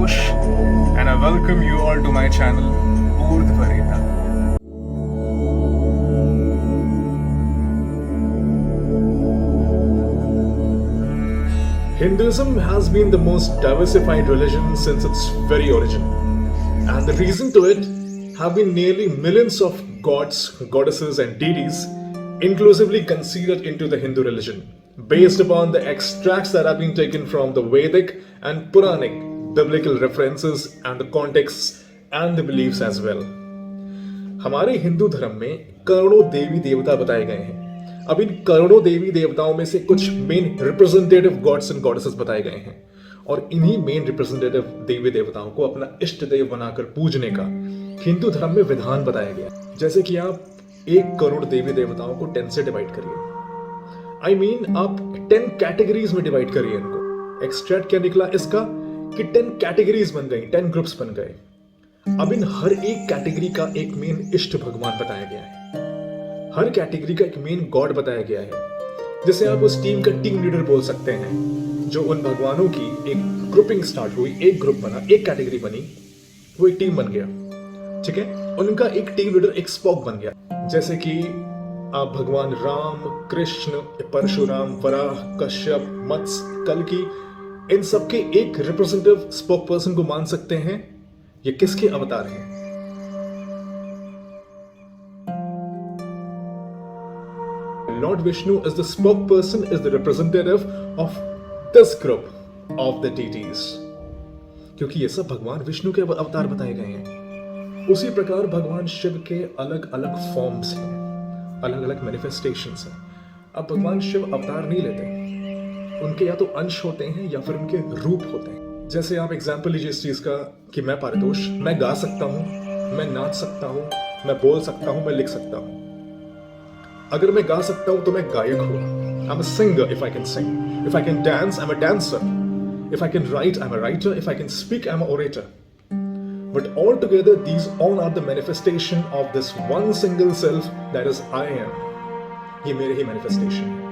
Paritosh and I welcome you all to my channel Urdhvarita. Hinduism has been the most diversified religion since its very origin, and the reason to it have been nearly millions of gods, goddesses, and deities inclusively considered into the Hindu religion, based upon the extracts that have been taken from the Vedic and Puranic biblical references and the contexts and the beliefs as well. हमारे हिंदू धर्म में करोड़ों देवी देवता बताए गए हैं. अब इन करोड़ों देवी देवताओं में से कुछ main representative God's and goddesses बताए गए हैं, और इन्हीं मेन रिप्रेजेंटेटिव देवी देवताओं को अपना इष्ट देव बनाकर पूजने का हिंदू धर्म में विधान बताया गया. जैसे कि आप 1 करोड़ देवी देवताओं को 10 से डिवाइड करिए. आप 10 कैटेगरीज में डिवाइड करिए इनको. एक्सट्रैक्ट क्या निकला इसका कि 10 कैटेगरीज बन गई, 10 ग्रुप्स बन गए. अब इन हर एक कैटेगरी का एक मेन इष्ट भगवान बताया गया है, हर कैटेगरी का एक मेन गॉड बताया गया है. जैसे आप उस टीम का टीम लीडर बोल सकते हैं, जो उन भगवानों की एक ग्रुपिंग स्टार्ट हुई, एक ग्रुप बना, एक कैटेगरी बनी, वो एक टीम बन गया. ठीक है, उनका एक टीम लीडर, एक स्पोक बन गया. जैसे कि आप भगवान राम, कृष्ण, परशुराम, वराह, कश्यप, मत्स्य, कल्कि, इन सबके एक रिप्रेजेंटेटिव स्पोक पर्सन को मान सकते हैं. ये किसके अवतार हैं? Lord Vishnu is the spokesperson, is the representative of this group of the deities. क्योंकि ये सब भगवान विष्णु के अवतार बताए गए हैं. उसी प्रकार भगवान शिव के अलग अलग फॉर्म्स हैं, अलग अलग मैनिफेस्टेशंस हैं. अब भगवान शिव अवतार नहीं लेते, उनके या तो अंश होते हैं या फिर उनके रूप होते हैं. जैसे आप एग्जाम्पल लीजिए इस चीज का कि मैं पारितोष, मैं गा सकता हूँ, मैं नाच सकता हूँ, मैं बोल सकता हूँ, मैं लिख सकता हूँ. अगर मैं गा सकता हूं तो मैं गायक हूं. I am a singer if I can sing. If I can dance I am a dancer. If I can write I am a writer. If I can speak I am a orator. But all together these all are the manifestation of this one single self that is I am. ये मेरे ही manifestation है.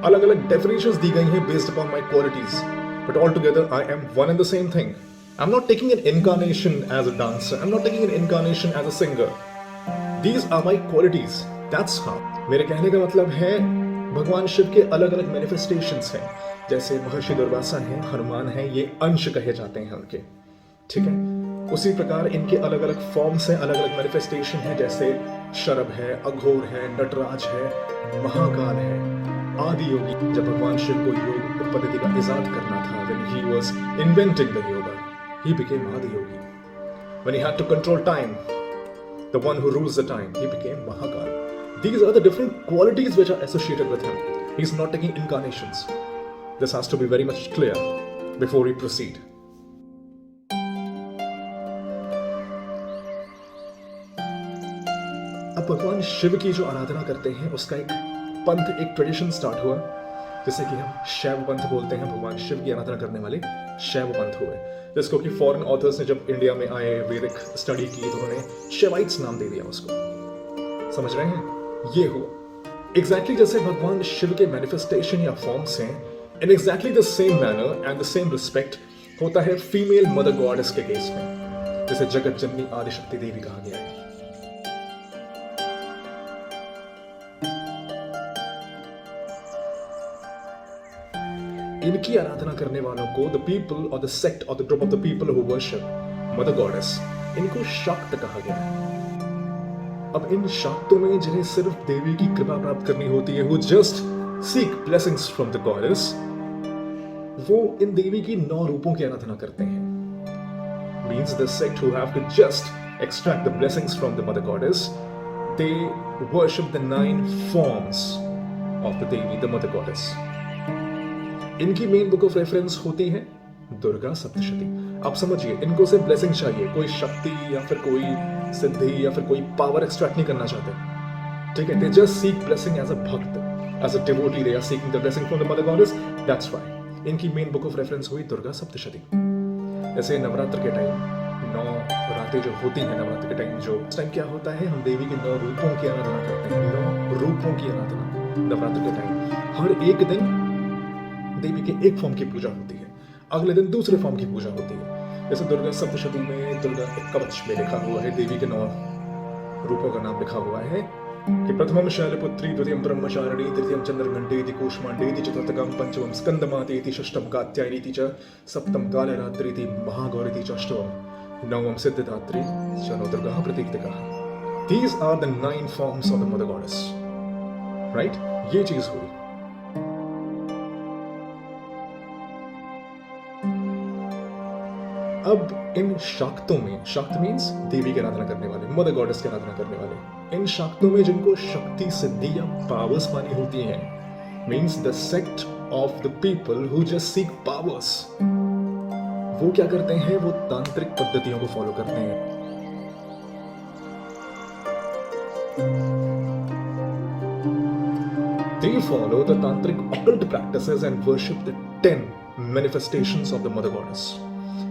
अलग अलग definitions दी गई हैं based upon my qualities, but all together I am one and the same thing. I am not taking an incarnation as a dancer. I am not taking an incarnation as a singer. These are my qualities. That's how. मेरे कहने का मतलब है भगवान शिव के अलग अलग manifestations हैं. जैसे महर्षि दुर्वासा हैं, हनुमान हैं, ये अंश कहे जाते हैं उनके. ठीक है, उसी प्रकार इनके अलग अलग फॉर्म्स हैं, अलग अलग मैनिफेस्टेशन हैं. जैसे शरभ है, अघोर है, नटराज है, महाकाल है, आदि योगी. जब भगवान शिव को योग पद्धति का इजाद करना था, when he was inventing the yoga, he became आदि योगी. When he had to control time, the one who rules the time, he became Mahakal. These are the different qualities which are associated with him. He's not taking incarnations. This has to be very much clear before we proceed. अब भगवान शिव की जो आराधना करते हैं उसका एक पंथ, एक ट्रेडिशन स्टार्ट हुआ, जैसे कि हम शैव पंथ बोलते हैं. भगवान शिव की आराधना करने वाले शैव पंथ हुए, जिसको कि फॉरेन ऑथर्स ने जब इंडिया में आए, वैदिक स्टडी की, तो उन्होंने शैवाइट्स नाम दे दिया उसको. समझ रहे हैं? ये हुआ एग्जैक्टली जैसे भगवान शिव के मैनिफेस्टेशन या फॉर्म्स हैं. In exactly the same manner and the same respect होता है फीमेल मदर गॉडेस के केस में, जिसे जगत जननी आदिशक्ति देवी कहा गया है. इनकी आराधना करने वालों को द पीपल और द सेक्ट और the group of the people who worship mother goddess, इनको शाक्त कहा गया है. अब इन शाक्तों में जिन्हें सिर्फ देवी की कृपा प्राप्त करनी होती है, who just seek blessings from the goddess, वो इन देवी की 9 रूपों की आराधना करते हैं. Means the sect who have to just extract the blessings from the mother goddess, they worship the 9 forms of the Devi, the mother goddess. इनकी main book of reference होती है दुर्गा सप्तशती. आप समझिए, इनको सिर्फ ब्लेसिंग चाहिए, कोई शक्ति या फिर कोई सिद्धि या फिर कोई पावर एक्सट्रैक्ट नहीं करना चाहते. ठीक है, they just seek blessing as a bhakt, as a devotee, they are seeking the blessing from the mother goddess. That's why इनकी मेन बुक ऑफ रेफरेंस हुई दुर्गा सप्तशती. जैसे नवरात्र के टाइम 9 रातें जो होती हैं, नवरात्र के टाइम जो टाइम क्या होता है, हम देवी के 9 रूपों की आराधना करते हैं. 9 रूपों की आराधना नवरात्र के टाइम. हर एक दिन देवी के एक फॉर्म की पूजा होती है, अगले दिन दूसरे फॉर्म की पूजा होती है. जैसे दुर्गा सप्तशती में दुर्गा एक कवच में लिखा हुआ है, देवी के 9 रूपों का नाम लिखा हुआ है कि प्रथमम शैलपुत्री, द्वितीयम ब्रह्मचारिणी, तृतीयम चंद्रघंटेति, कूष्मांडेति, चतुर्थकम पंचमम स्कंदमातेति, षष्ठम कात्यायनीति च, सप्तम कालरात्रीति, महागौरीति च, अष्टमम नवम सिद्धिदात्री च Navdurga प्रतीकतिका। These are the 9 forms of the mother goddess, right? ये चीज हुई। अब इन शाक्तों में, शाक्त मीन्स देवी की आराधना करने वाले, मदर गॉडेस की आराधना करने वाले, इन शाक्तों में जिनको शक्ति, सिद्धि या पावर्स पानी होती हैं, means the sect of the people who just seek powers, वो क्या करते हैं? वो तांत्रिक पद्धतियों को फॉलो करते हैं। They follow the tantric occult practices and worship the 10 manifestations of the mother goddess,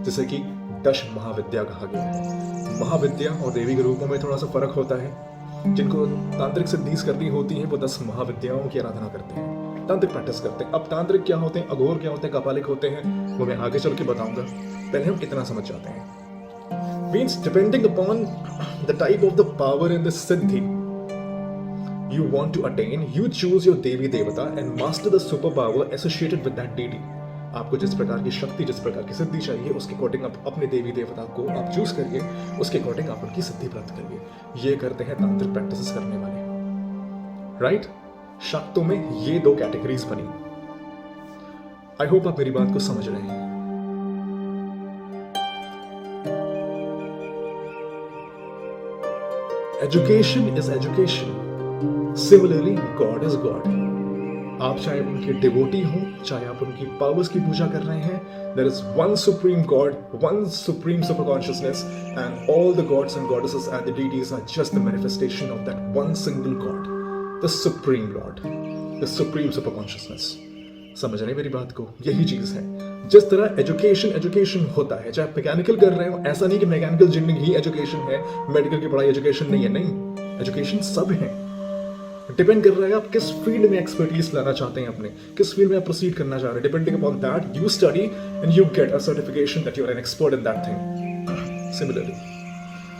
जैसे कि 10 महाविद्या कहा गया है। महाविद्या और देवी के रूपों में थोड़ा सा फर्क होता है। जिनको तांत्रिक सिद्धीज करनी होती हैं वो 10 महाविद्याओं की आराधना करते हैं, तांत्रिक प्रैक्टिस करते हैं। अब तांत्रिक क्या होते हैं, अघोर क्या होते हैं, कपालिक होते हैं, वो मैं आगे चल के बताऊंगा। पहले हम इतना समझ जाते हैं। Means depending upon the type of the power in the Siddhi you want to attain, you choose your देवी देवता and master the superpower associated with that deity. आपको जिस प्रकार की शक्ति, जिस प्रकार की सिद्धि चाहिए, उसके अकॉर्डिंग आप अपने देवी देवता को आप चूज करिए, उसके अकॉर्डिंग आप उनकी सिद्धि प्राप्त करिए। ये करते हैं तांत्रिक प्रैक्टिसेस करने वाले, राइट? शाक्तों में ये 2 कैटेगरीज बनी। आई होप आप मेरी बात को समझ रहे हैं। Education is education, similarly God is God. आप चाहे उनके डिवोटी हो, चाहे आप उनकी पावर्स की पूजा कर रहे हैं, there is one supreme god, one supreme super consciousness, and all the gods and goddesses and the deities are just the manifestation of that one single god, the supreme lord, the supreme super consciousness. समझ रहे मेरी बात को? यही चीज है। जिस तरह एजुकेशन होता है, चाहे मैकेनिकल कर रहे हो, ऐसा नहीं कि मैकेनिकल इंजीनियरिंग ही एजुकेशन है, मेडिकल की पढ़ाई एजुकेशन नहीं है, नहीं, एजुकेशन सब है। डिपेंड कर रहा है आप किस फील्ड में एक्सपर्टीज लाना चाहते हैं, अपने किस फील्ड में आप प्रोसीड करना चाह रहे हैं। Depending upon that you study and you get a certification that you are an expert in that thing. Similarly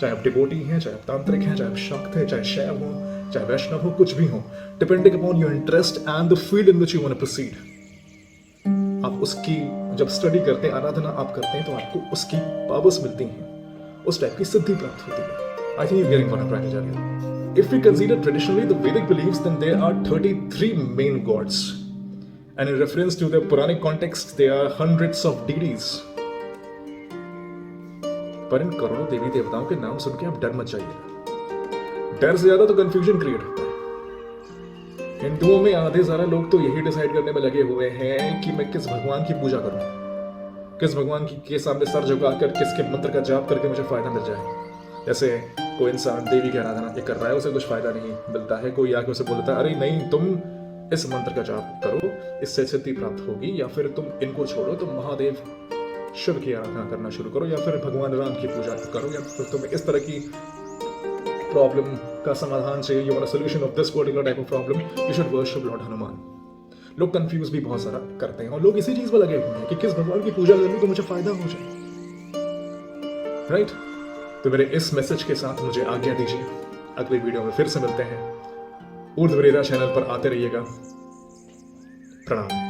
चाहे आप डिवोटी हैं, चाहे आप तांत्रिक हैं, चाहे आप शाक्त हैं, चाहे शैव हो, चाहे वैष्णव हो, कुछ भी हो, depending upon your interest and the field in which you want to proceed, आप उसकी जब स्टडी करते हैं, आराधना आप करते हैं, तो आपको उसकी पावर्स मिलती हैं, उस टाइप की सिद्धि प्राप्त होती है। I think you getting what I am trying to tell you. If we consider traditionally the Vedic beliefs, then there are 33 main gods, and in reference to the Puranic context, there are hundreds of deities. पर इन करोड़ों देवी देवताओं के नाम सुन के आप डर मत जाइए। डर से ज्यादा तो कंफ्यूजन क्रिएट होता है। हिंदुओं में आधे सारा लोग तो यही डिसाइड करने में लगे हुए हैं कि मैं किस भगवान की पूजा करूं, किस भगवान के सामने सर झुकाकर किसके मंत्र का जाप करके मुझे फायदा मिल जाए। जैसे कोई इंसान देवी की आराधना कर रहा है, उसे कुछ फायदा नहीं मिलता है, कोई आके उसे बोलता है अरे नहीं तुम इस मंत्र का जाप करो, इससे सिद्धि प्राप्त होगी, या फिर तुम इनको छोड़ो, तुम महादेव शिव की आराधना करना शुरू करो, या फिर भगवान राम की पूजा करो, या फिर तुम्हें इस तरह की प्रॉब्लम का समाधान चाहिए, you want a solution of this particular type of problem, you should worship Lord Hanuman. लोग कंफ्यूज भी बहुत सारा करते हैं और लोग इसी चीज में लगे हुए हैं कि किस भगवान की पूजा कर लूं तो मुझे फायदा हो जाए, राइट? तो मेरे इस मैसेज के साथ मुझे आज्ञा दीजिए, अगले वीडियो में फिर से मिलते हैं। ऊर्ध्वरेरा चैनल पर आते रहिएगा। प्रणाम।